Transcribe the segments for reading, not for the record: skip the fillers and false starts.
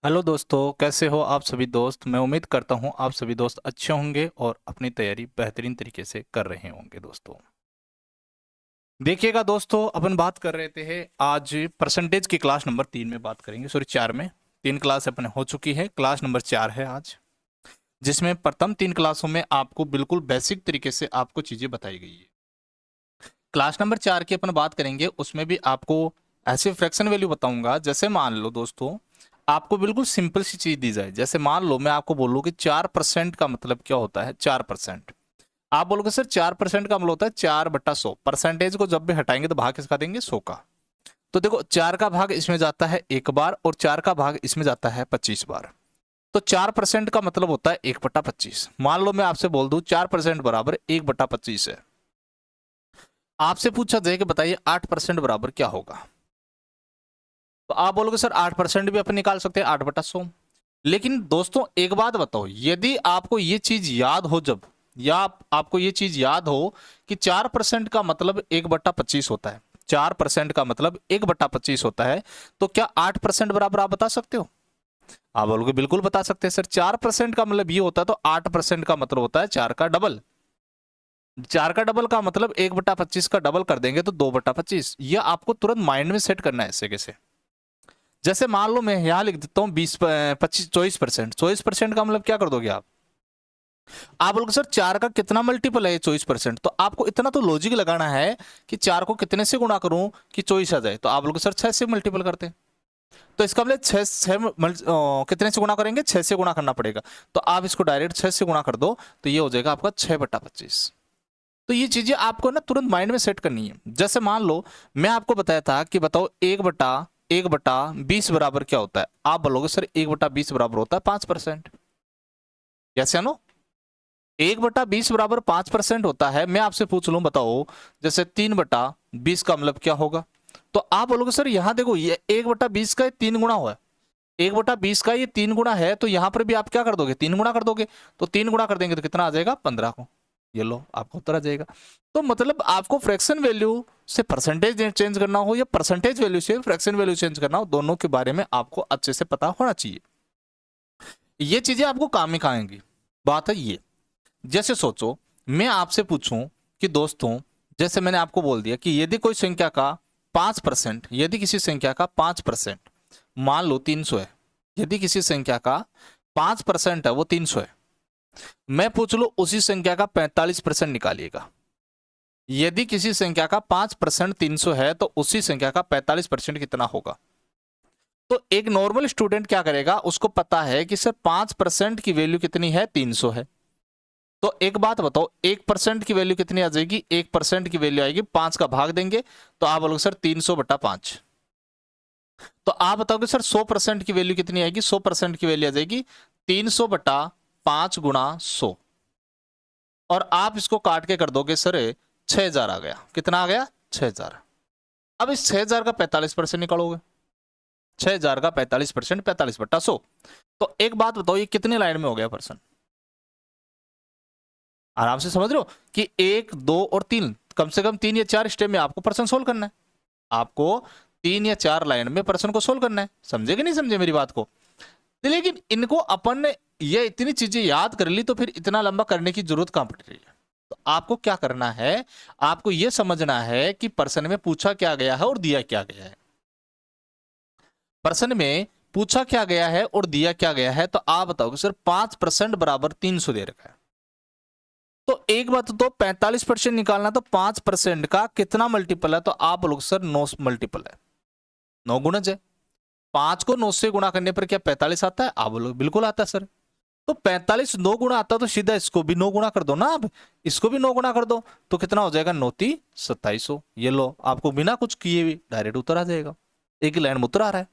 Hello दोस्तों, कैसे हो आप सभी दोस्त। मैं उम्मीद करता हूं आप सभी दोस्त अच्छे होंगे और अपनी तैयारी बेहतरीन तरीके से कर रहे होंगे। दोस्तों देखिएगा दोस्तों, अपन बात कर रहे थे आज परसेंटेज की क्लास नंबर 3 में बात करेंगे। सॉरी, 4 में। 3 क्लास अपने हो चुकी है, क्लास नंबर 4 है आज, जिसमें प्रथम 3 क्लासों में आपको बिल्कुल बेसिक तरीके से आपको चीजें बताई गई है। क्लास नंबर 4 की अपन बात करेंगे, उसमें भी आपको ऐसे फ्रैक्शन वैल्यू बताऊंगा। जैसे मान लो दोस्तों, आपको बिल्कुल सिंपल सी चीज दी जाए। जैसे मान लो मैं आपको बोलूं कि 4% का मतलब क्या होता है। 4%, आप बोलोगे सर 4% का मतलब होता है 4/100। परसेंटेज को जब भी हटाएंगे तो भाग किसका देंगे? 100 का। तो देखो, 4 का भाग इसमें जाता है 1 बार और 4 का भाग इसमें जाता है 25 बार। तो 4% का मतलब होता है 1/25। मान लो मैं आपसे बोल दूं 4% बराबर 1/25 है। आपसे पूछा जाए कि बताइए 8% बराबर क्या होगा। तो आप बोलोगे सर 8% भी अपन निकाल सकते हैं, 8/100। लेकिन दोस्तों एक बात बताओ, यदि आपको ये चीज याद हो, जब या आपको ये चीज याद हो कि 4% का मतलब 1/25 होता है, 4% का मतलब 1/25 होता है, तो क्या 8% बराबर आप बता सकते हो? आप बोलोगे बिल्कुल बता सकते हैं सर। 4% का मतलब ये होता है, तो 8% का मतलब होता है 4 का डबल। 4 का डबल का मतलब 1/25 का डबल कर देंगे तो 2/25। यह आपको तुरंत माइंड में सेट करना है ऐसे कैसे। जैसे मान लो मैं यहां लिख देता हूं 20 25 24%। 24% का मतलब क्या कर दोगे आप बोलोगे सर 4 का कितना मल्टीपल है 24%। तो आपको इतना तो लॉजिक लगाना है कि 4 को कितने से गुणा करूं कि 24 आ जाए। तो आप बोलोगे सर 6 से मल्टीपल करते हैं। तो इसका मतलब 6 कितने से गुणा करेंगे? 6 से गुणा करना पड़ेगा। तो आप इसको डायरेक्ट 6 से गुणा कर दो, तो ये हो जाएगा आपका 6/25। तो ये चीजें आपको ना तुरंत माइंड में सेट करनी है। जैसे मान लो मैं आपको बताया था कि बताओ 1/20 बराबर क्या होता है। आप बोलोगे सर 1/20 बराबर होता है 5%। यस या नो? 1/20 बराबर 5% होता है। मैं आपसे पूछ लूं बताओ, जैसे 3/20 का मतलब क्या होगा? तो आप बोलोगे सर यहां देखो, ये 1/20 का 3 गुना हुआ है। 1/20 का ये 3 गुना है, तो यहां पर भी आप क्या कर दोगे? 3 गुना कर दोगे। तो 3 गुना कर देंगे तो कितना आ जाएगा? 15 को। ये लो, आपको उत्तर आ जाएगा। तो मतलब आपको फ्रैक्शन वैल्यू से परसेंटेज चेंज करना हो या परसेंटेज वैल्यू से फ्रैक्शन वैल्यू चेंज करना हो, दोनों के बारे में आपको अच्छे से पता होना चाहिए। ये चीजें आपको काम में आएंगी। बात है ये। जैसे सोचो मैं आपसे पूछूं कि दोस्तों, जैसे मैंने आपको बोल दिया कि यदि कोई संख्या का 5%, यदि किसी संख्या का 5%, मान लो 300 है। यदि किसी संख्या का 5% है, वो 300 है। मैं पूछ लू उसी संख्या का 45% निकालिएगा। यदि किसी संख्या का 5% 300 है, तो उसी संख्या का 45% कितना होगा? तो एक नॉर्मल स्टूडेंट क्या करेगा, उसको पता है कि सर 5% की वैल्यू कितनी है? 300 है। तो एक बात बताओ, 1% की वैल्यू कितनी आ जाएगी? 1% की वैल्यू आएगी 5 का भाग देंगे, तो आप बोलोगे सर 300/5। तो आप बताओगे सर 100% की वैल्यू कितनी आएगी? 100% की वैल्यू आ जाएगी 300/5 गुणा 100। और आप इसको काट के कर दोगे सर 6000 आ गया। कितना आ गया? 6000। अब इस 6000 का 45% निकालोगे। 6000 का 45%, 45/100। तो एक बात बताओ, ये कितने लाइन में हो गया पर्सन? आराम से समझ रहे हो कि 1 2 और 3, कम से कम 3 या 4 स्टेप में आपको प्रश्न सोल्व करना है। आपको 3 या 4 लाइन में प्रश्न को सोल्व करना है। समझे कि नहीं समझे मेरी बात को? लेकिन इनको अपन ने ये इतनी चीजें याद कर ली, तो फिर इतना लंबा करने की जरूरत कहां पड़ रही है? तो आपको क्या करना है, आपको यह समझना है कि प्रश्न में पूछा क्या गया है और दिया क्या गया है। प्रश्न में पूछा क्या गया है और दिया क्या गया है, तो आप बताओगे सर 5% बराबर 300 दे रखा है। तो एक बात तो 45% निकालना, तो 5% का कितना मल्टीपल है? तो आप बोलोगे सर 9 मल्टीपल है, 9 गुणज है। 5 को 9 से गुणा करने पर क्या 45 आता है? आप बोलोगे बिल्कुल आता है सर। तो 45 9 गुणा आता है, तो सीधा इसको भी 9 गुणा कर दो ना। आप इसको भी 9 गुणा कर दो, तो कितना हो जाएगा? 9×3 = 2700। ये लो, आपको बिना कुछ किए भी डायरेक्ट उत्तर आ जाएगा। एक ही लाइन में उत्तर आ रहा है।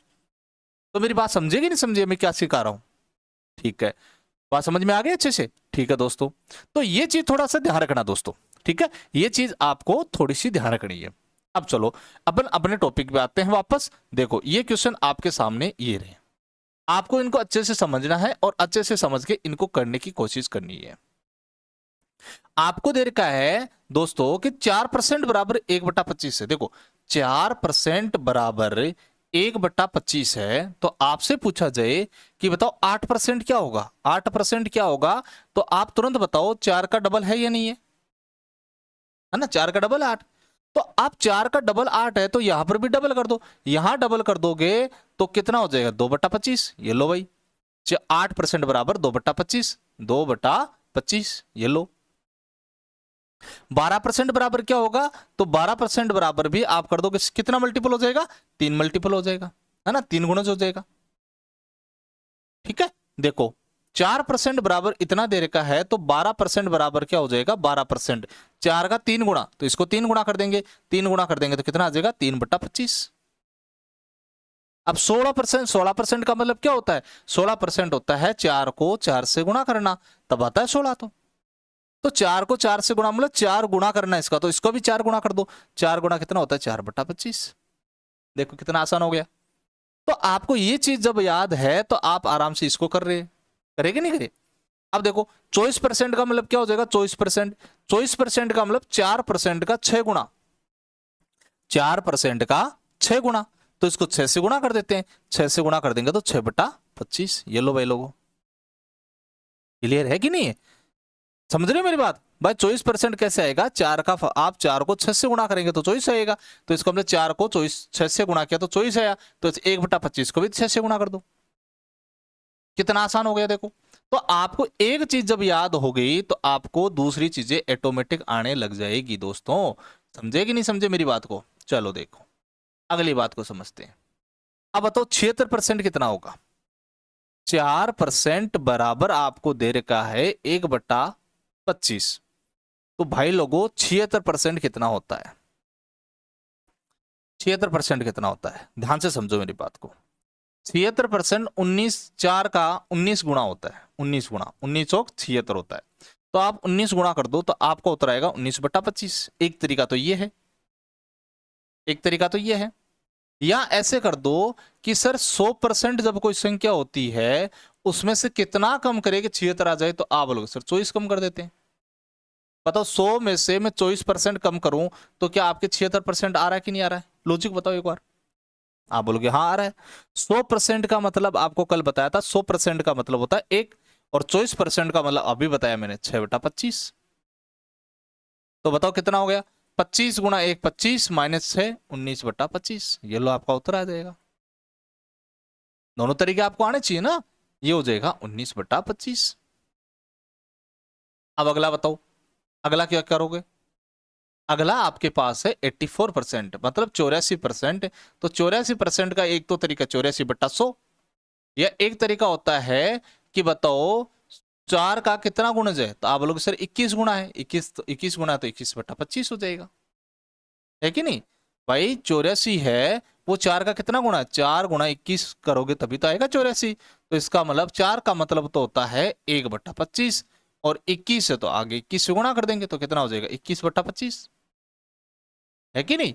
तो मेरी बात समझे कि नहीं समझे, मैं क्या सिखा रहा हूं? ठीक है, बात समझ में आ गई अच्छे से? ठीक है दोस्तों, तो ये चीज थोड़ा सा ध्यान रखना दोस्तों। ठीक है, ये चीज आपको थोड़ी सी ध्यान रखनी है। अब चलो अपन अपने टॉपिक पे आते हैं वापस। देखो ये क्वेश्चन आपके सामने ये रहे, आपको इनको अच्छे से समझना है और अच्छे से समझ के इनको करने की कोशिश करनी है। आपको दे रखा है दोस्तों कि 4% बराबर 1/25 है। देखो 4% बराबर 1/25 है, तो आपसे पूछा जाए कि बताओ 8% क्या होगा, 8% क्या होगा, तो आप तुरंत बताओ 4 का डबल है या नहीं है ना, 4 का डबल 8। तो आप 4 का डबल 8 है, तो यहां पर भी डबल कर दो, यहां डबल कर दोगे तो कितना हो जाएगा 2/25। ये लो भाई, 8% बराबर 2/25, 2/25 ये लो। 12% बराबर क्या होगा, तो 12% बराबर भी आप कर दोगे कितना मल्टीपल हो जाएगा, 3 मल्टीपल हो जाएगा, है ना, 3 गुणज हो जाएगा। ठीक है, देखो 4% बराबर इतना देर का है, तो 12% बराबर क्या हो जाएगा, 12%, 4 का 3 गुणा, तो इसको 3 गुणा कर देंगे, 3 गुणा कर देंगे तो कितना आ जाएगा 3/25। अब 16%, 16% का मतलब क्या होता है, 16% होता है 4 को 4 से गुणा करना, तब आता है 16। तो 4 को 4 से गुणा मतलब 4 गुणा करना है इसका, तो इसको भी 4 गुणा कर दो, 4 गुणा कितना होता है 4/25। देखो कितना आसान हो गया। तो आपको ये चीज जब याद है तो आप आराम से इसको कर रहे, करेगे नहीं करे। अब देखो 24% का मतलब क्या हो जाएगा, 24%, 24% का मतलब 4% का 6 गुणा, 4% का 6 गुणा, तो इसको 6 से गुणा कर देते हैं, 6 से गुणा कर देंगे तो 6/25। ये लो भाई लोगों, क्लियर है कि नहीं है, समझ रहे हो मेरी बात भाई। 24% कैसे आएगा, 4 का आप 4 को 6 से गुणा करेंगे तो 24 आएगा, तो इसको हमने 4 को 6 से गुणा किया तो 24 आया, तो 1/25 को भी 6 से गुणा कर दो। कितना आसान हो गया देखो। तो आपको एक चीज जब याद हो गई तो आपको दूसरी चीजें ऑटोमेटिक आने लग जाएगी दोस्तों। समझे कि नहीं समझे मेरी बात को। चलो देखो अगली बात को समझते हैं। अब बताओ 76% कितना होगा। 4% बराबर आपको दे रखा है 1/25। तो भाई लोगों 76% कितना होता है, 76% कितना होता है, ध्यान से समझो मेरी बात को। 76% 19, 4 का 19 गुणा होता है, 19 गुणा 19 और 76 होता है। तो आप 19 गुणा कर दो तो आपको उत्तर आएगा 19/25। एक तरीका तो ये है, एक तरीका तो ये है, या ऐसे कर दो कि सर 100% जब कोई संख्या होती है उसमें से कितना कम करे कि 76 आ जाए, तो आप बोलोगे सर 24 कम कर देते हैं। बताओ 100 में से मैं 24% कम करूं तो क्या आपके 76% आ रहा है कि नहीं आ रहा है, लॉजिक बताओ एक बार। आप बोलोगे हाँ आ रहा है। 100% का मतलब आपको कल बताया था, 100% का मतलब होता है 1, और 24% का मतलब अभी बताया मैंने 6/25। तो बताओ कितना हो गया, 25 गुणा 1 25 माइनस 6 19/25। ये लो आपका उत्तर आ जाएगा। दोनों तरीके आपको आने चाहिए ना, ये हो जाएगा 19/25। अब अगला बताओ, अगला क्या करोगे। अगला आपके पास है 84%, मतलब 84%। तो 84% का एक तो तरीका 84/100, या एक तरीका होता है कि बताओ 4 का कितना गुणज है, तो आप बोलोगे सर 21 गुणा है, 21 गुणा तो 21/25 हो जाएगा, है कि नहीं भाई। 84 है, वो 4 का कितना गुणा है, 4 गुणा 21 करोगे तभी तो आएगा 84। तो इसका मतलब 4 का मतलब तो होता है 1/25, और 21 है तो आगे 21 से गुणा कर देंगे तो कितना हो जाएगा 21/25, है कि नहीं।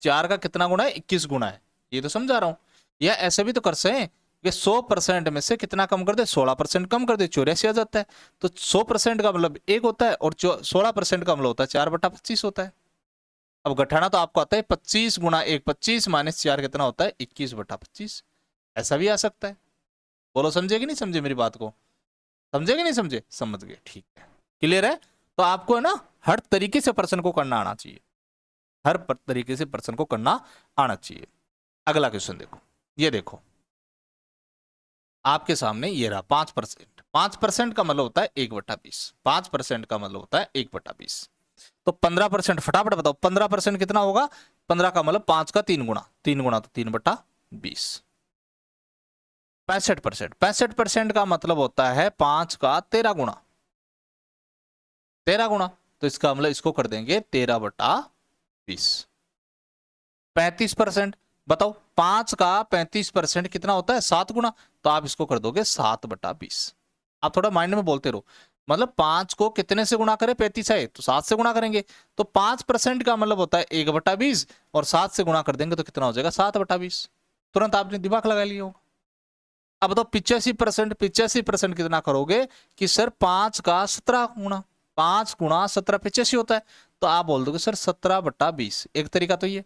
4 का कितना गुणा है, 21 गुणा है, ये तो समझा रहा हूं। या ऐसे भी तो कर सकते हैं कि 100% में से कितना कम कर दे, 16% कम कर दे, 84 आ जाता है। तो 100% का मतलब 1 होता है, और 16% का मतलब होता है 4/25 होता है। अब घटाना तो आपको आता है 25 गुणा 1 25 माइनस 4 कितना होता है 21/25। ऐसा भी आ सकता है। बोलो समझे कि नहीं समझे मेरी बात को, समझे कि नहीं समझे, समझ गए ठीक है, क्लियर है। तो आपको है ना हर तरीके से प्रश्न को करना आना चाहिए, हर तरीके से प्रश्न को करना आना चाहिए। अगला क्वेश्चन देखो, ये देखो आपके सामने ये रहा 5%। 5% का मतलब होता है 1/20, 5% का मतलब होता है 1/20। तो 15% फटाफट बताओ, 15% कितना होगा, 15 का मतलब 5 का 3 गुणा, 3 गुणा तो 3/20। 65%, 65% का मतलब होता है 5 का 13 गुणा, 13 गुणा, तो इसका मतलब इसको कर देंगे 13/20। 35%, बताओ 5 का 35% कितना होता है 7 गुणा, तो आप इसको कर दोगे 7/20। आप थोड़ा माइंड में बोलते रहो, मतलब 5 को कितने से गुणा करें, 35 है तो 7 से गुणा करेंगे, तो 5% का मतलब होता है 1/20, और 7 से गुणा कर देंगे तो कितना हो जाएगा 7/20। तुरंत आपने दिमाग लगा लिया होगा। अब बताओ 85%, 85% कितना करोगे कि सर 5 का 17 गुणा, 5 गुणा 17 85 होता है, तो आप बोल दोगे सर 17/20। एक तरीका तो ये,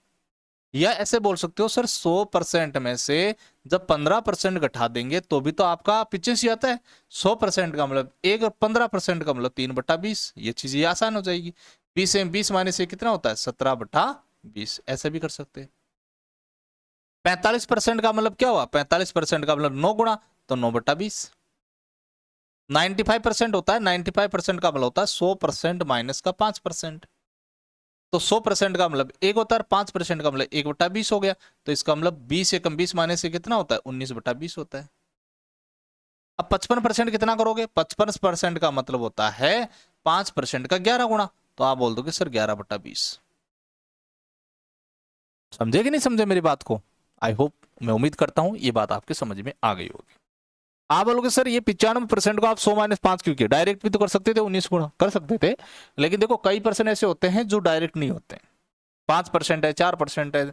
या ऐसे बोल सकते हो सर 100% में से जब 15% घटा देंगे तो भी तो आपका 85 आता है। 100% का मतलब 1 और 15% का मतलब 3/20। ये चीज ये आसान हो जाएगी। 20 माइनस 1 कितना होता है 17/20। ऐसे भी कर सकते हैं। 45% का मतलब क्या हुआ 45% का मतलब 9 गुणा तो 9/20। 95% होता है 95% का मतलब होता है 100% माइनस का 5%। तो 100% का मतलब 1 होता है 5% का मतलब 1/20 हो गया। तो इसका मतलब 20 एकम 20 माइनस से कितना होता है 19/20 होता है। अब 55% कितना करोगे 55% का मतलब होता है 5% का 11 गुणा। तो आप बोल दोगे सर 11/20। समझे कि नहीं समझे मेरी बात को। आई होप, मैं उम्मीद करता हूं ये बात आपके समझ में आ गई होगी। आप बोलोगे सर ये 95% को आप 100-5 क्यों किए, डायरेक्ट भी तो कर सकते थे 19 गुणा कर सकते थे। लेकिन देखो कई परसेंट ऐसे होते हैं जो डायरेक्ट नहीं होते हैं। 5% है 4% है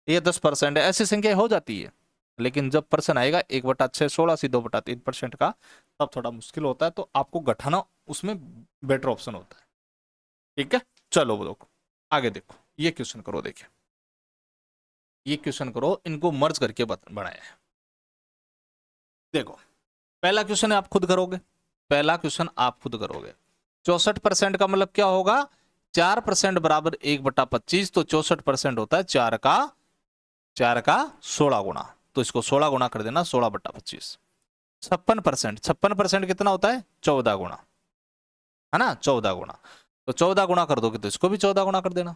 ये 10% है ऐसी संख्या हो जाती है। लेकिन जब पर्सन आएगा 1/6 16 से 2/3% का तब थोड़ा मुश्किल होता है। तो आपको घटाना उसमें बेटर ऑप्शन होता है। ठीक है चलो वो देखो आगे देखो ये क्वेश्चन करो। देखिए ये क्वेश्चन करो इनको मर्ज करके बनाया है। देखो पहला क्वेश्चन आप खुद करोगे। पहला क्वेश्चन आप खुद करोगे। 64% का मतलब क्या होगा 4% बराबर 1/25। तो 64% होता है 4 का 16 गुना। तो इसको 16 गुना कर देना 16/25। 56% कितना होता है 14 गुना है ना 14 गुना। तो 14 गुना कर दोगे तो इसको भी 14 गुना कर देना।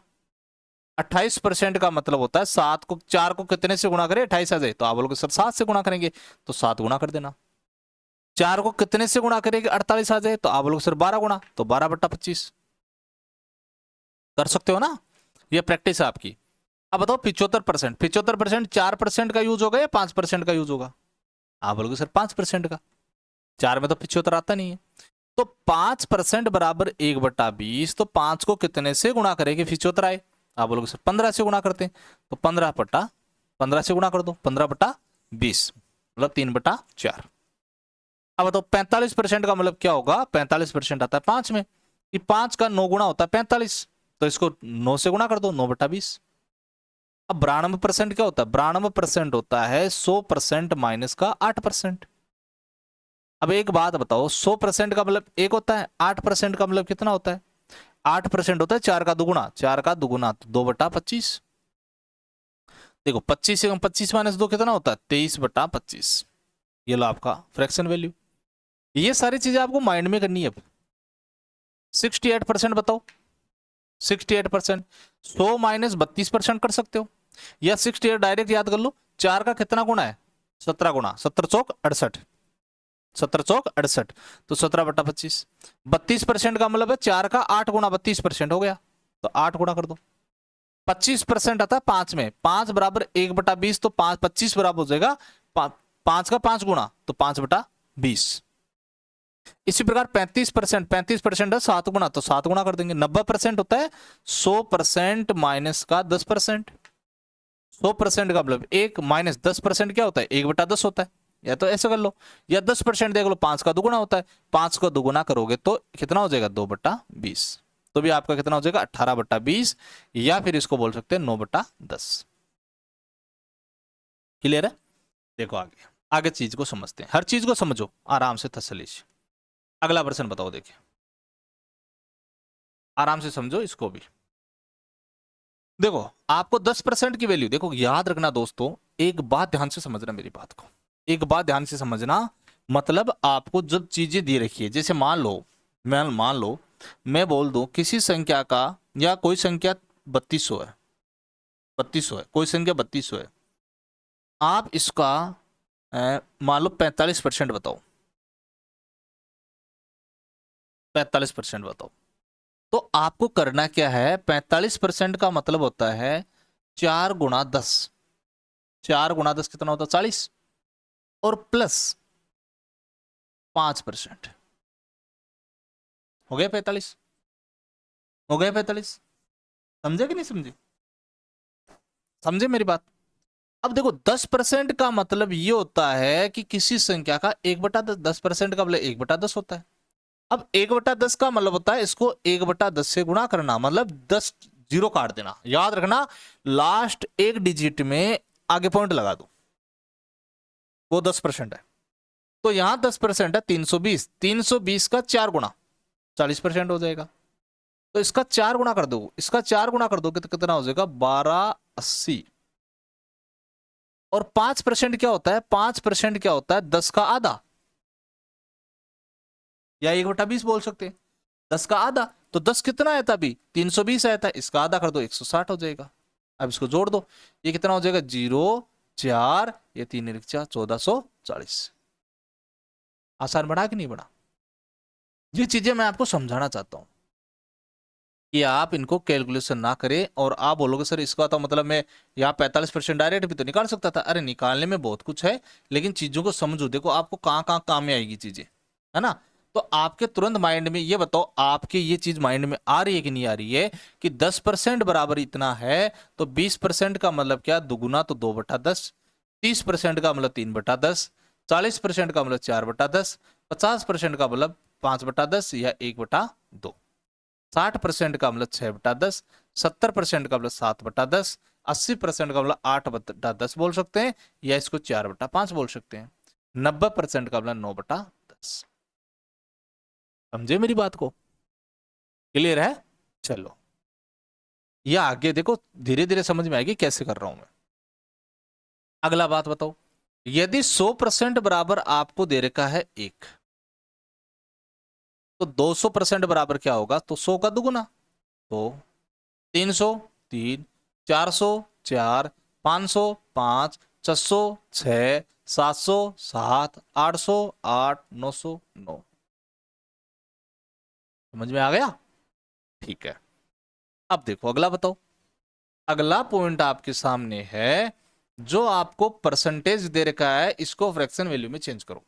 28% का मतलब होता है 7 को 4 को कितने से गुणा करें 28 आ जाए। तो आप बोलोगे सर 7 से गुणा करेंगे तो 7 गुना कर देना। 4 को कितने से गुणा करेंगे 48 आ जाए। तो आप बोलोगे सर 12 गुना तो 12/25 कर सकते हो ना। ये प्रैक्टिस है आपकी। अब बताओ 75%। 75% 4% का यूज होगा या 5% का यूज होगा। आप बोलोगे सर 5% का। 4 में तो 75 आता नहीं है। तो 5% बराबर 1/20। तो 5 को कितने से गुणा करेंगे 75 आए। आप बोलोगे सर 15 से गुणा करते हैं। तो 15 से गुणा कर दो 15/20 मतलब 3/4। अब बताओ 45% का मतलब क्या होगा 45% आता है 5 में। कि 5 का 9 गुणा होता है 45। तो इसको 9 से गुणा कर दो 9/20। अब 92% क्या होता है 92% होता है 100% माइनस का 8%। अब एक बात बताओ 100% का मतलब 1 होता है 8% का मतलब कितना होता है 8% होता है 4 का दुगुना 4 का दुगुना तो 2/25। देखो 25 से 25 माइनस 2 कितना होता है 23/25। ये लो आपका फ्रैक्शन वैल्यू। ये सारी चीजें आपको माइंड में करनी है। 68% बताओ 68%। 100 माइनस 32% कर सकते हो या 68 डायरेक्ट याद कर लो। 4 का कितना गुना है 17 गुना 17 चौक 68 17 चौक 68। तो 17/25। 32% का मतलब है 4 का 8 गुना 32% हो गया। तो 8 गुना कर दो। 25% आता है 5 में 5 बराबर 1/20। तो 5 25 बराबर हो जाएगा 5 का 5 गुना तो 5/20। इसी प्रकार 35% है 7 गुना तो 7 गुना कर देंगे। 90% होता है 100% माइनस का 10%। 100% का मतलब 1 माइनस 10% क्या होता है 1/10 होता है। या तो ऐसे कर लो या 10% देख लो 5 का दुगुना होता है। 5 को दुगुना करोगे तो कितना हो जाएगा 2/20। तो भी आपका कितना हो जाएगा 18/20 या फिर इसको बोल सकते हैं 9/10। क्लियर है। देखो आगे आगे चीज को समझते हैं। हर चीज को समझो आराम से तसल्ली से। अगला प्रश्न बताओ। देखिए आराम से समझो इसको भी। देखो आपको 10% की वैल्यू देखो याद रखना दोस्तों। एक बात ध्यान से समझना मेरी बात को। एक बात ध्यान से समझना। मतलब आपको जब चीजें दी रखी है जैसे मान लो मैं बोल दूं किसी संख्या का या कोई संख्या 3200 है 3200 है कोई संख्या 3200 है। आप इसका मान लो 45% बताओ 45% बताओ। तो आपको करना क्या है 45% का मतलब होता है 4 × 10। 4 × 10 कितना होता है 40 और प्लस 5%। हो गया 45। हो गया 45। समझे कि नहीं समझे। समझे मेरी बात। अब देखो 10% का मतलब ये होता है कि किसी संख्या का 1/10 10% का मतलब 1/10 होता है। अब 1/10 का मतलब होता है इसको 1/10 से गुणा करना मतलब 10 जीरो काट देना, याद रखना लास्ट एक डिजिट में आगे पॉइंट लगा दो, वो 10% है। तो यहां 10% है, 320, 320 का 4 गुना 40% हो जाएगा। तो इसका 4 गुना कर दो, इसका 4 गुना कर दो तो कितना हो जाएगा 1280। और 5% क्या होता है, 5% क्या होता है 10 का आधा, या 1/20 बोल सकते हैं, 10 का आधा। तो 10 कितना आया था अभी 320 आया था, इसका आधा कर दो 160 हो जाएगा। अब इसको जोड़ दो, ये कितना हो जाएगा 0 4, ये 3 रिक्शा 1440। आसान बढ़ा कि नहीं बढ़ा? ये चीजें मैं आपको समझाना चाहता हूं कि आप इनको कैलकुलेशन ना करें। और आप बोलोगे सर इसका तो मतलब मैं यहाँ 45% डायरेक्ट भी तो निकाल सकता था। अरे निकालने में बहुत कुछ है, लेकिन चीजों को समझो, देखो आपको कहाँ कहाँ काम में आएगी चीजें, है ना। तो आपके तुरंत माइंड में ये बताओ, आपके ये चीज माइंड में आ रही है कि नहीं आ रही है कि 10% बराबर इतना है, तो 20% का मतलब क्या, दुगुना तो 2/10, 30% का मतलब 3/10, 40% का मतलब 4/10, 50% का मतलब 5/10 या 1/2, 60% का मतलब 6/10, 70% का मतलब 7/10, 80% का मतलब 8/10 बोल सकते हैं, या इसको 4/5 बोल सकते हैं, 90% का मतलब 9/10। समझे मेरी बात को? क्लियर है? चलो, ये आगे देखो धीरे धीरे समझ में आएगी कैसे कर रहा हूं मैं। अगला बात बताओ, यदि 100% बराबर आपको दे रखा है 1, तो 200% बराबर क्या होगा, तो 100 का दुगुना, तो 300 3, 400 4, 500 5, 600 6, 700 7, 800 8, 900 9। समझ में आ गया? ठीक है। अब देखो अगला बताओ। अगला पॉइंट आपके सामने है, जो आपको परसेंटेज दे रखा है इसको फ्रैक्शन वैल्यू में चेंज करो।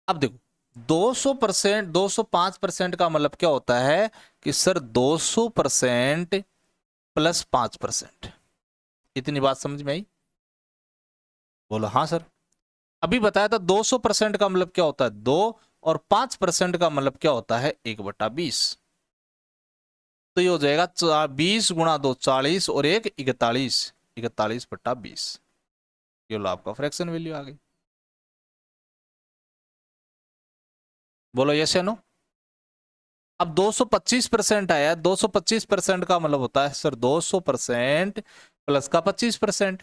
अब देखो 200%, 205% का मतलब क्या होता है कि सर 200% प्लस 5%। इतनी बात समझ में आई? बोलो हाँ सर। अभी बताया था 200% का मतलब क्या होता है 2, और 5% का मतलब क्या होता है 1/20। तो ये हो जाएगा 20 गुणा 2 40, और 1 41, 41/20। ये लो आपका फ्रैक्शन वैल्यू आ गई। बोलो यस या नो। अब 225% आया, 225% का मतलब होता है सर 200% प्लस का 25%।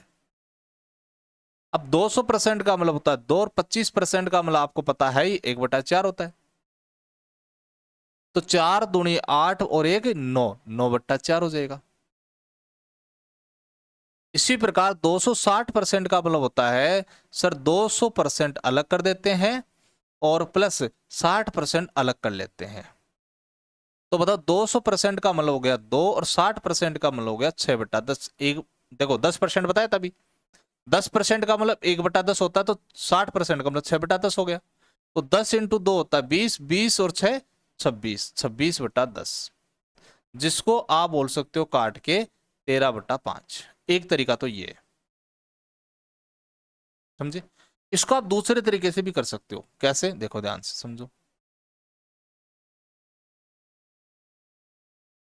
अब 200% का मतलब होता है 2, और 25% का मतलब आपको पता है ही 1/4 होता है। तो 4 दूनी 8, और 1 9, 9/4 हो जाएगा। इसी प्रकार 260% का मतलब होता है सर 200% अलग कर देते हैं और प्लस 60% अलग कर लेते हैं। तो बताओ 200% का मतलब हो गया 2, और 60% का मतलब हो गया 6/10। एक देखो 10% बताया तभी, 10% का मतलब 1/10 होता है, तो 60% का मतलब 6/10 हो गया। तो 10 इंटू 2 होता है 20, 20 और 6 26, 26/10, जिसको आप बोल सकते हो काट के 13/5। एक तरीका तो ये है, समझे। इसको आप दूसरे तरीके से भी कर सकते हो। कैसे, देखो ध्यान से समझो।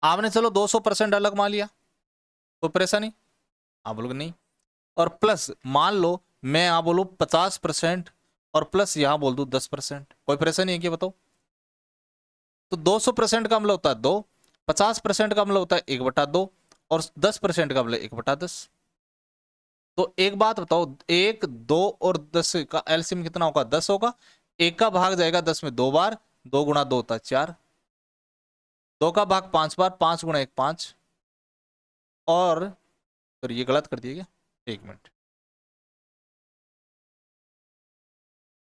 आपने चलो 200% अलग मान लिया, कोई परेशानी? आप बोलोगे नहीं। और प्लस मान लो मैं यहां बोलू 50%, और प्लस यहां बोल दू 10%, कोई परेशानी है क्या बताओ? तो 200% का मतलब होता है 2, 50% का मतलब होता है 1/2, और 10% का मतलब 1/10। तो एक बात बताओ, 1 2 और 10 का एलसीएम कितना होगा 10 होगा। एक का भाग जाएगा 10 में 2 बार, 2 गुणा 2 होता है 4, 2 का भाग 5 बार, 5 गुणा 1 5। और तो ये गलत कर दिया क्या, एक मिनट,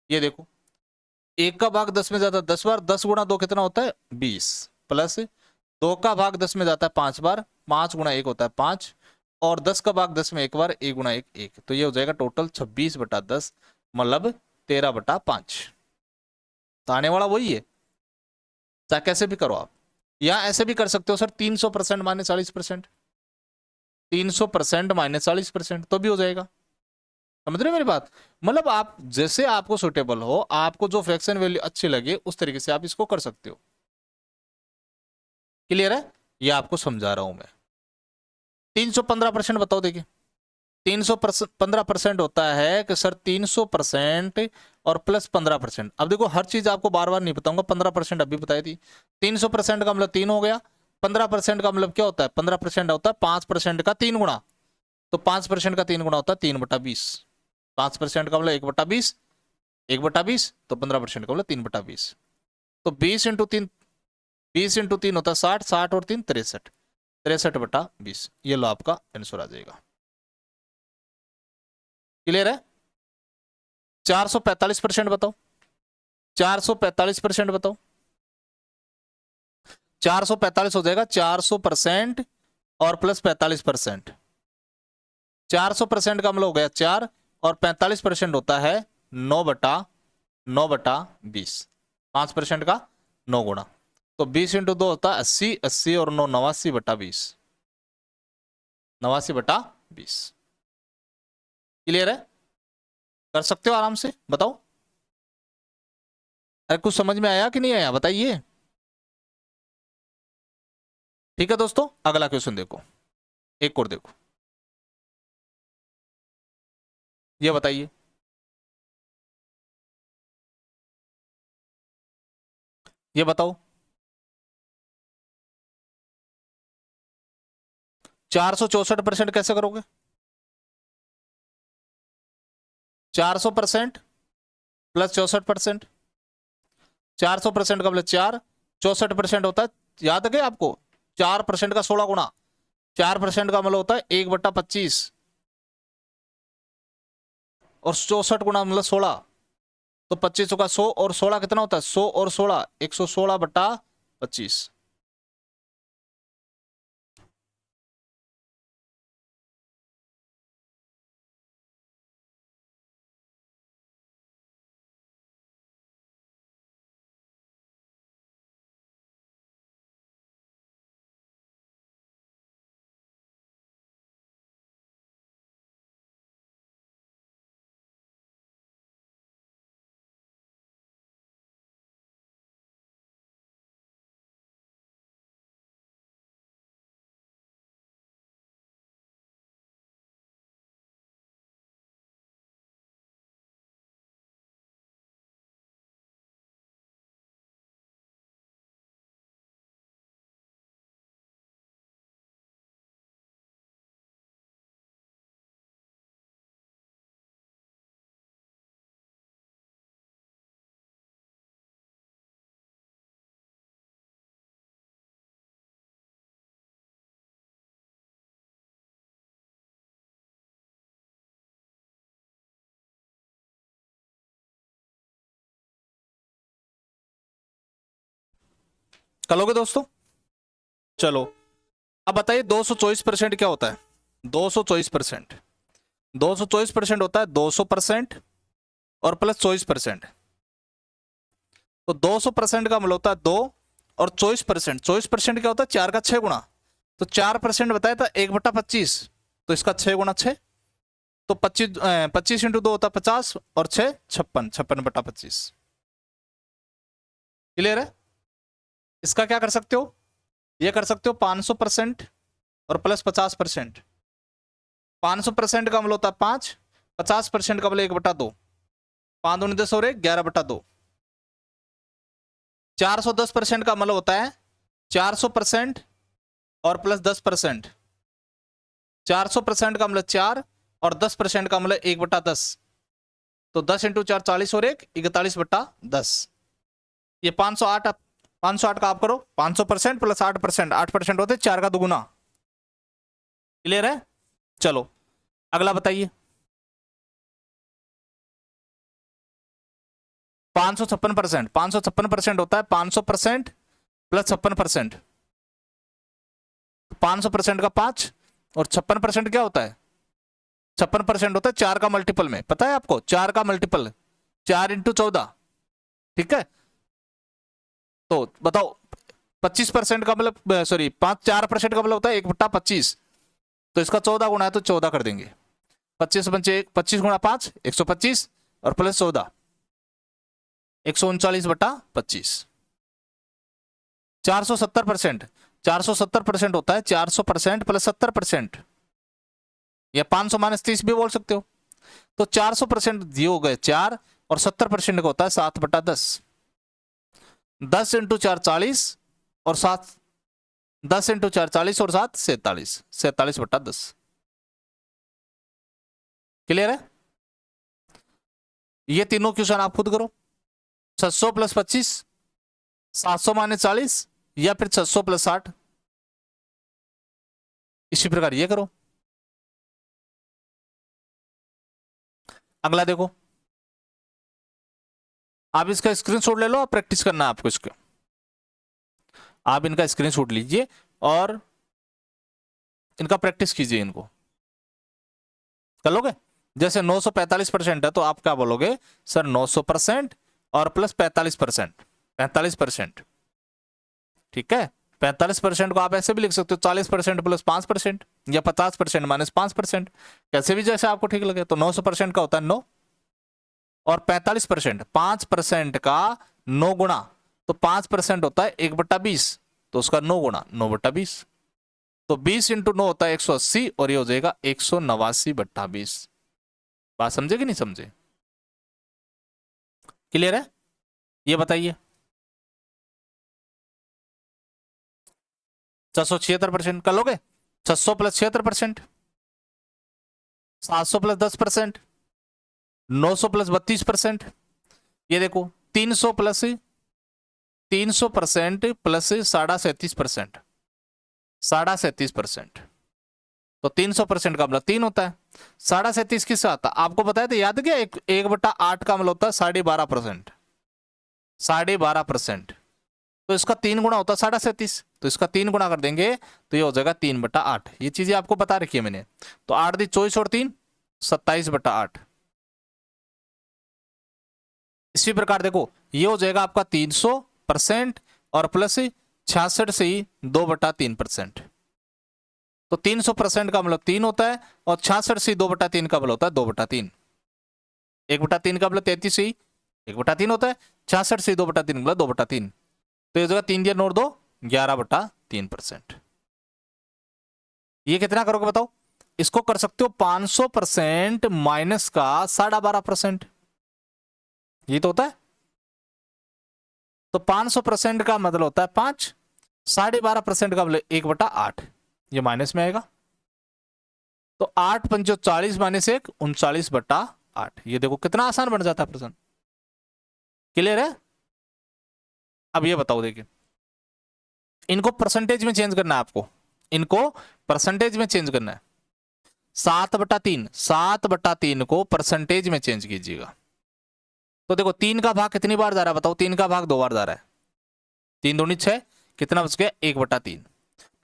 ये देखो एक का भाग 10 में जाता है 10 बार, 10 गुणा 2 कितना होता है 20, प्लस 2 का भाग 10 में जाता है 5 बार, 5 गुणा 1 होता है 5, और 10 का भाग 10 में एक बार, 1 गुणा 1 1। तो ये हो जाएगा टोटल 26/10, मतलब 13/5। तो आने वाला वही है, चाहे कैसे भी करो आप। या ऐसे भी कर सकते हो सर 300% माइनस 40%, 300% माइनस 40%, तो भी हो जाएगा। समझ रहे हो मेरी बात? मतलब आप जैसे आपको सुटेबल हो, आपको जो फ्रैक्शन वैल्यू अच्छी लगे उस तरीके से आप इसको कर सकते हो। क्लियर है? ये आपको समझा रहा हूं मैं। 315% बताओ, देखिए 315% होता है कि सर 300% और प्लस 15%। अब देखो हर चीज आपको बार बार नहीं बताऊंगा, 15% अभी बताई थी। 300% का मतलब 3 हो गया, 15% का मतलब क्या होता है, 15% होता है 5% का 3 गुना। तो 5% का 3 गुना होता है 3/20। 5% का मतलब 1/20, 1/20, तो 15% का मतलब 3/20। तो 20 × 3, 20 × 3 होता है 60, 60 और 3 63, 63/20। ये लो आपका आंसर आ जाएगा। क्लियर है? 445% बताओ, 445% बताओ। 445 हो जाएगा 400% और प्लस 45%। 400% का मतलब हो गया 4, और 45% होता है 9/20। 5% का 9 गुना, तो 20 × 2 होता है 80, 80 और 9 89/20, 89/20। क्लियर है? कर सकते हो आराम से, बताओ। अरे कुछ समझ में आया कि नहीं आया, बताइए। ठीक है दोस्तों, अगला क्वेश्चन देखो, एक और देखो, ये बताइए। ये बताओ 464% कैसे करोगे? 400% प्लस 64%। 400% का मतलब 4, 64% होता है, याद है आपको, 4% का 16 गुना। 4% का मतलब होता है 1/25, और 64 गुना मतलब 16, तो 25 का 100 और 16 कितना होता है, 100 और 16 116/25। करोगे दोस्तों? चलो, अब बताइए 224% क्या होता है? 224%, 224% होता है 200% और प्लस 24%। तो 200% का मतलब होता है 2, और 24%, 24% क्या होता है 4 का 6 गुना। तो 4% बताया था 1/25, तो इसका 6 गुना 6, तो 25, 25 × 2 होता है 50, और 6 56, 56/25। क्लियर है? इसका क्या कर सकते हो, ये कर सकते हो 500% और प्लस 50%। 500% का मतलब होता है 5, 50% का मतलब 1/2, 5 दूनी 10 और 1 11/2। 410% का मतलब होता है 400% और प्लस 10%। 400% का मतलब 4, और 10% का मतलब 1/10, तो 10 × 4 40 और 1 41/10। ये 508, 508 का आप करो, 500% प्लस 8%, 8% होते 4 का दुगुना। क्लियर है? चलो अगला बताइए। 556%, 556% होता है 500% प्लस 56%। 500% का 5, और 56% क्या होता है, 56% होता है 4 का मल्टीपल में, पता है आपको, 4 का मल्टीपल, 4 × 14। ठीक है, तो बताओ 25% का मतलब, सॉरी 4% का मतलब होता है 1/25, तो इसका 14 गुना है तो 14 कर देंगे। 25 पंचे 25 गुना 5 125, और प्लस 14 139/25। 470%, 470% होता है, 400% प्लस 70%, या 500 माइनस 30 भी बोल सकते हो। तो 400% दिए हो गए 4, और 70% का होता है 7/10। 10 इंटू 4 40, और 7, 10 इंटू 4 40 और 7 47, 47/10। क्लियर है? ये तीनों क्वेश्चन आप खुद करो। 600 प्लस 25, 700 माइनस 40, या फिर 600 प्लस 60। इसी प्रकार ये करो। अगला देखो, आप इसका स्क्रीनशॉट ले लो, आप प्रैक्टिस करना है आपको इसका। आप इनका स्क्रीनशॉट लीजिए और इनका प्रैक्टिस कीजिए, इनको कर लोगे। जैसे 945% है तो आप क्या बोलोगे, सर 900% और प्लस 45%, 45%। ठीक है, 45% को आप ऐसे भी लिख सकते हो 40% प्लस 5%, या 50% माइनस 5%, कैसे भी जैसे आपको ठीक लगे। तो 900% का होता है 9, और 45%, 5% का 9 गुणा, तो 5% होता है 1/20, तो उसका 9 गुणा 9/20, तो 20 इंटू 9 होता है 180, और ये हो जाएगा 189/20। बात समझे कि नहीं समझे? क्लियर है? ये बताइए। 676% कर लोगे। 600 प्लस 76%, 700 प्लस 10%, 900 प्लस 32%। ये देखो 300 प्लस 300% प्लस 37%, 37%। तो 300% का मतलब 3 होता है। 37.5 किससे आता है आपको बताया था, याद क्या? 1/8 का मतलब होता है 12.5%, 12.5%। तो इसका 3 गुना होता है 37.5, तो इसका 3 गुना कर देंगे तो ये हो जाएगा 3/8। ये चीजें आपको बता रखी है मैंने। तो 8 दी 24 और 3 27/8। इसी प्रकार देखो ये हो जाएगा आपका 300% और प्लस 66 से ही 2/3%। तो 300% का मतलब 3 होता है, और 66 से 2/3 का मतलब होता है 2/3। 1/3 का मतलब 33 से 1/3 होता है, 66 से 2/3 मतलब 2/3। तो ये जगह 3 दिया नोट 2, 11/3%। ये कितना करोगे बताओ? इसको कर सकते हो 500% माइनस का 12.5%, ये तो होता है। तो 500% का मतलब होता है 5, 12.5% का मतलब 1/8, ये माइनस में आएगा। तो 8 पंचो 40 माइनस 1 39/8। ये देखो कितना आसान बन जाता है प्रश्न। क्लियर है? अब ये बताओ, देखिए इनको परसेंटेज में चेंज करना है आपको, इनको परसेंटेज में चेंज करना है। 7/3, 7/3 को परसेंटेज में चेंज कीजिएगा। तो देखो 3 का भाग कितनी बार जा रहा है बताओ? 3 का भाग 2 बार जा रहा है। 3 दूनी 6, कितना बच गया? 1/3।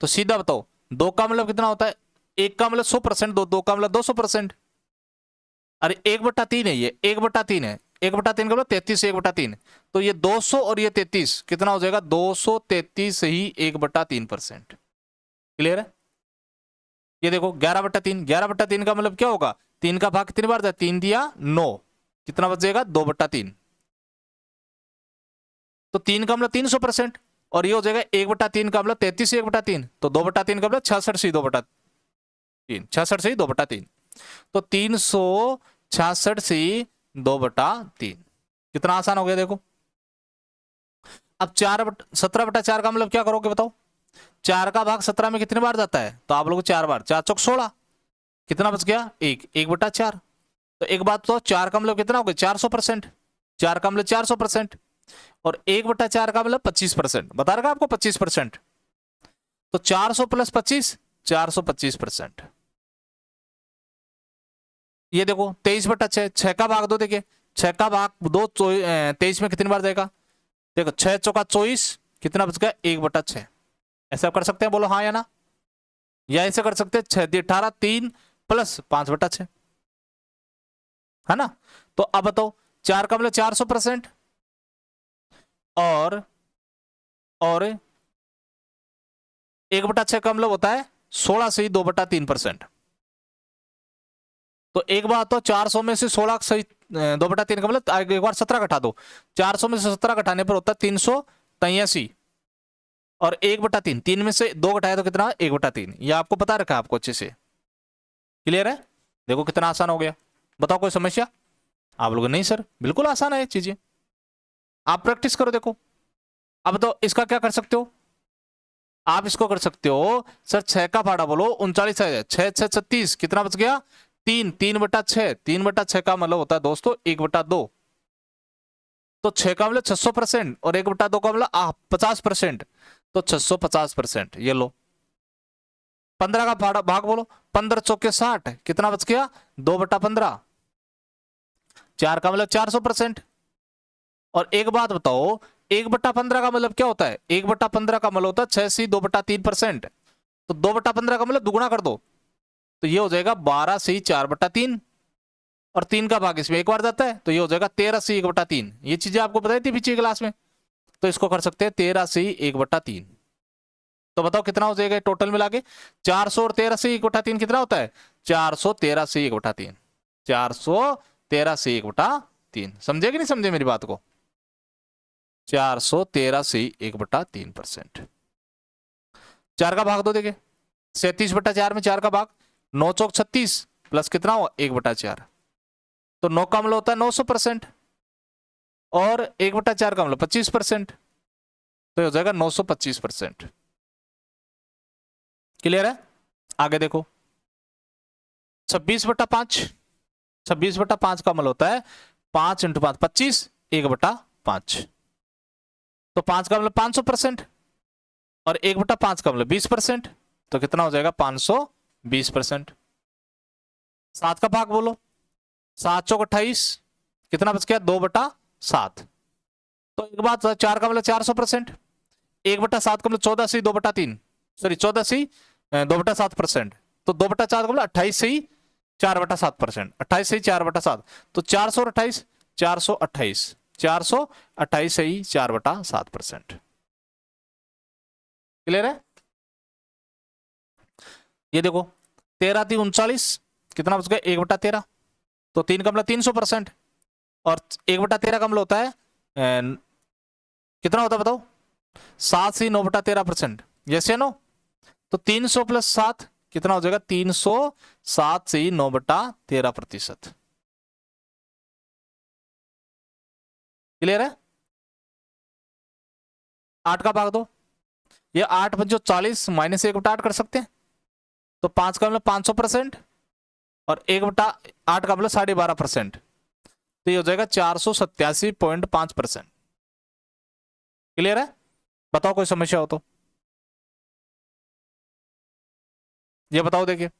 तो सीधा बताओ 2 का मतलब कितना होता है? 1 का मतलब 100%, 2 का मतलब 200%। अरे 1/3 है, ये 1/3 है। 1/3 का मतलब 33, 1/3। तो ये 200 और ये 33 कितना हो जाएगा? 233 ही 1/3%। क्लियर है? ये देखो 11/3, 11/3 का मतलब क्या होगा? 3 का भाग कितनी बार जाए? 3 दिया 9, कितना बच जाएगा? 2/3। तो 3 का मतलब 300%, और ये हो जाएगा 1/3 का मतलब 33 1/3। तो 2/3 का मतलब 66 से 2/3, 66 से 2/3। तो 366 से 2/3। कितना आसान हो गया देखो। अब 17/4 का मतलब क्या करोगे बताओ? 4 का भाग 17 में कितने बार जाता है? तो आप लोग 4 बार, 4 चौक 16, कितना बच गया? 1/4। तो एक बात तो 4 का मतलब कितना हो गया? 400%। 4 का मतलब 400%, और 1/4 का मतलब 25%, बता रखा आपको 25%। तो 400 प्लस 25, 425%। ये देखो 23/6, 6 का भाग 2, देखिए 6 का भाग 2 23 में कितनी बार जाएगा? देखो 6 चौका 24, कितना बच गया? 1/6। ऐसा कर सकते हैं, बोलो हाँ या ना? या ऐसे कर सकते हैं 6 18 3 प्लस 5/6, है ना? तो अब बताओ 4 का मतलब 400%, और 1/6 का मतलब होता है 16 से 2/3%। तो एक बात तो 400 में से 16 सही 2/3 का मतलब एक बार 17 घटा दो। 400 में से 17 घटाने पर होता है 383, और 1/3, 3 में से 2 घटाया तो कितना, 1/3। ये आपको पता रखा है आपको अच्छे से, क्लियर है। देखो कितना आसान हो गया। बताओ कोई समस्या आप लोगों? नहीं सर बिल्कुल आसान है ये चीजें, आप प्रैक्टिस करो। देखो अब तो इसका क्या कर सकते हो आप, इसको कर सकते हो सर 6 का भाड़ा बोलो 39 है, 6 6 36, कितना बच गया 3, 3/6, 3/6 का मतलब होता है दोस्तों 1/2। तो 6 का मतलब 600% और 1/2 का मतलब 50%, तो 650%। ये लो 15 का भाड़ा भाग बोलो, 15 चौके 60, कितना बच गया 2/15। 4 का मतलब 400%। और एक बात बताओ 1/15 का मतलब क्या होता है, 1/15 का मतलब होता है 6 से 2/3%। तो 2/15 का मतलब दुगुना कर दो, तो ये हो जाएगा 12 से 4/3, और 3 का भाग इसमें एक बार जाता है, तो ये हो जाएगा 13 से 1/3। ये चीजें आपको बताई थी पीछे क्लास में, तो इसको कर सकते हैं 13 से 1/3। तो बताओ कितना हो जाएगा टोटल मिला के, 400 और 13 से 1/3 कितना होता है, 413 से 1/3, 413 से 1/3। समझे कि नहीं समझे मेरी बात को, 413 से 1/3%। 4 का भाग दो, देखिए 37/4 में 4 का भाग, 9 चौक 36 प्लस कितना हुआ 1/4, तो 9 का मतलब होता है 900%, और 1/4 का मतलब 25%, तो हो जाएगा 925%। क्लियर है। आगे देखो 26/5, 26/5 का मतलब होता है 5 × 5 25, 1/5, तो 5 का मतलब 500%, और 1/5 का मतलब 20%, तो कितना हो जाएगा 520%। 7 का भाग बोलो, 7 चौक 28, कितना बच गया 2/7। तो एक बात 4 का मतलब 400%, 1/7 का मतलब 14 से 2/3, सॉरी 14 से 2/7%, तो 2/4 का मतलब 28 से 4/7%, 28 से 4/7, तो 428, 428, 428 से 4/7%। क्लियर है। ये देखो 13 3 39, कितना बच गया 1/13, तो 3 का मतलब 300%, और 1/13 का मतलब होता है कितना होता है बताओ, 7 से 9/13%, यस या नो। तो 300 + 7 कितना हो जाएगा 307 से 9/13%। क्लियर है। 8 का भाग दो, ये 8 × 40 - 1/8 कर सकते हैं, तो 5 का मतलब 500%, और 1/8 का मतलब 12.5%, तो ये हो जाएगा 487.5%। क्लियर है। बताओ कोई समस्या हो तो ये बताओ, देखिए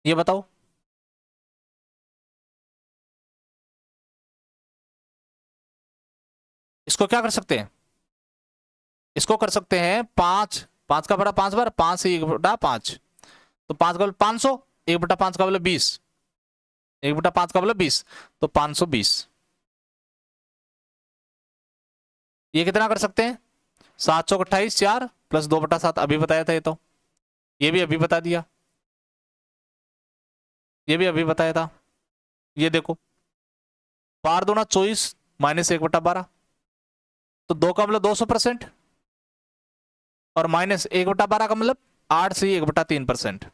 ये बताओ। इसको क्या कर सकते हैं, इसको कर सकते हैं 5, 5 का बड़ा 5 बार, 5 से 1/5, तो 5 का मतलब 500, 1/5 का मतलब 20, 1/5 का मतलब 20, तो 520। ये कितना कर सकते हैं 7 चौक 28, 4 प्लस 2/7, अभी बताया था ये तो, ये भी अभी बता दिया, ये भी अभी बताया था। ये देखो 12 दूना 24 - 1/12, तो 2 का मतलब 200%, और -1/12 का मतलब 8 से 1/3%,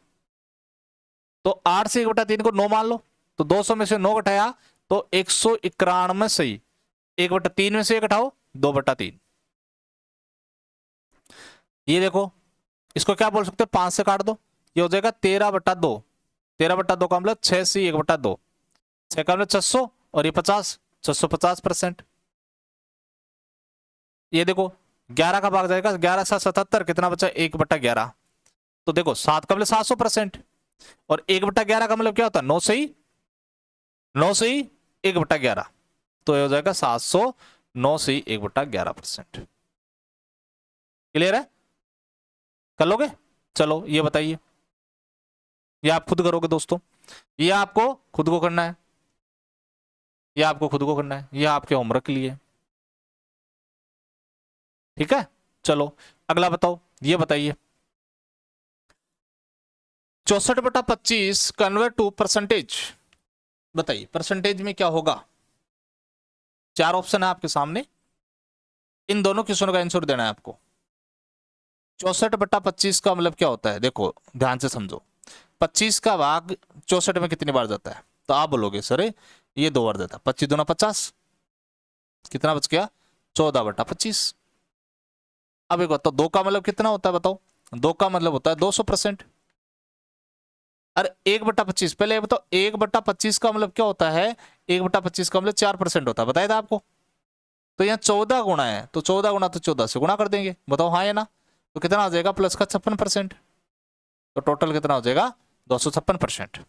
तो 8 से 1/3 को 9 मान लो, तो 200 में से 9 घटाया तो 191 सही, 1/3 में से 1 घटाओ 2/3। ये देखो इसको क्या बोल सकते हो, 5 से काट दो, ये हो जाएगा 13/2, 13/2 का मतलब 6 से 1/2, 6 का मतलब 600, और ये 50, 650%। ये देखो 11 का भाग जाएगा, 11 से 77, कितना बचा 1/11, तो देखो 7 का मतलब 700%, और 1/11 का मतलब क्या होता है 9 से ही, 9 से ही 1/11, तो ये हो जाएगा 709 से ही 1/11%। क्लियर है, कर लोगे। चलो ये बताइए, ये आप खुद करोगे दोस्तों, ये आपको खुद को करना है, ये आपको खुद को करना है, ये आपके होमवर्क के लिए, ठीक है। चलो अगला बताओ, ये बताइए 64/25 कन्वर्ट टू परसेंटेज, बताइए परसेंटेज में क्या होगा। 4 ऑप्शन है आपके सामने, इन दोनों क्वेश्चनों का आंसर देना है आपको। 64/25 का मतलब क्या होता है, देखो ध्यान से समझो। 25 का भाग 64 में कितनी बार जाता है, तो आप बोलोगे सर ये 2 बार जाता है। 25 दूना 50, कितना बच गया 14/25। अब एक बताओ 2 का मतलब कितना होता है, बताओ 2 का मतलब होता है 200%। अरे 1/25, पहले ये बताओ 1/25 का मतलब क्या होता है, 1/25 का मतलब 4% होता है, बताया था आपको। तो यहाँ 14 गुणा है, तो 14 गुणा तो 14 से गुणा कर देंगे, बताओ हाँ या ना। तो कितना आ जाएगा प्लस का 56%, तो टोटल कितना हो जाएगा 256%।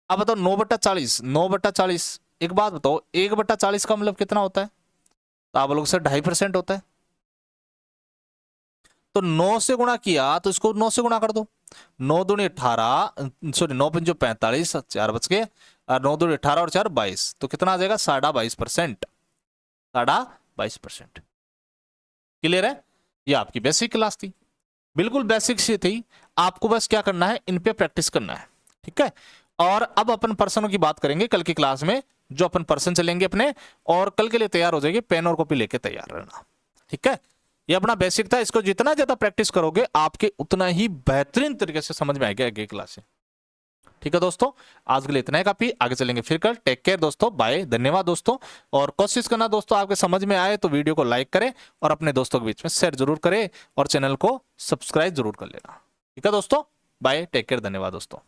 अब बताओ 9/40, 9/40, एक बात बताओ 1/40 का मतलब कितना होता है, तो आप लोग से 2.5% होता है। तो 9 से गुणा किया तो इसको 9 से गुणा कर दो। 9 दूनी 18, सॉरी 9 पंजो 45, 4 बच गए, और 9 दूनी 18 और 4 22, तो कितना आ जाएगा 22.5%, 22%। क्लियर है। ये आपकी बेसिक क्लास थी, बिल्कुल बेसिक सी थी। आपको बस क्या करना है, इन पे प्रैक्टिस करना है, ठीक है। और अब अपन पर्सनों की बात करेंगे कल की क्लास में, जो अपन पर्सन चलेंगे अपने, और कल के लिए तैयार हो जाएगी, पेन और कॉपी लेके तैयार रहना, ठीक है। ये अपना बेसिक था, इसको जितना ज्यादा प्रैक्टिस करोगे आपके उतना ही बेहतरीन तरीके से समझ में आएगा आगे क्लास से, ठीक है दोस्तों। आज के लिए इतना ही काफी, आगे चलेंगे फिर कल। टेक केयर दोस्तों, बाय, धन्यवाद दोस्तों। और कोशिश करना दोस्तों आपके समझ में आए तो वीडियो को लाइक करें और अपने दोस्तों के बीच में शेयर जरूर करें, और चैनल को सब्सक्राइब जरूर कर लेना, ठीक है दोस्तों। बाय, टेक केयर, धन्यवाद दोस्तों।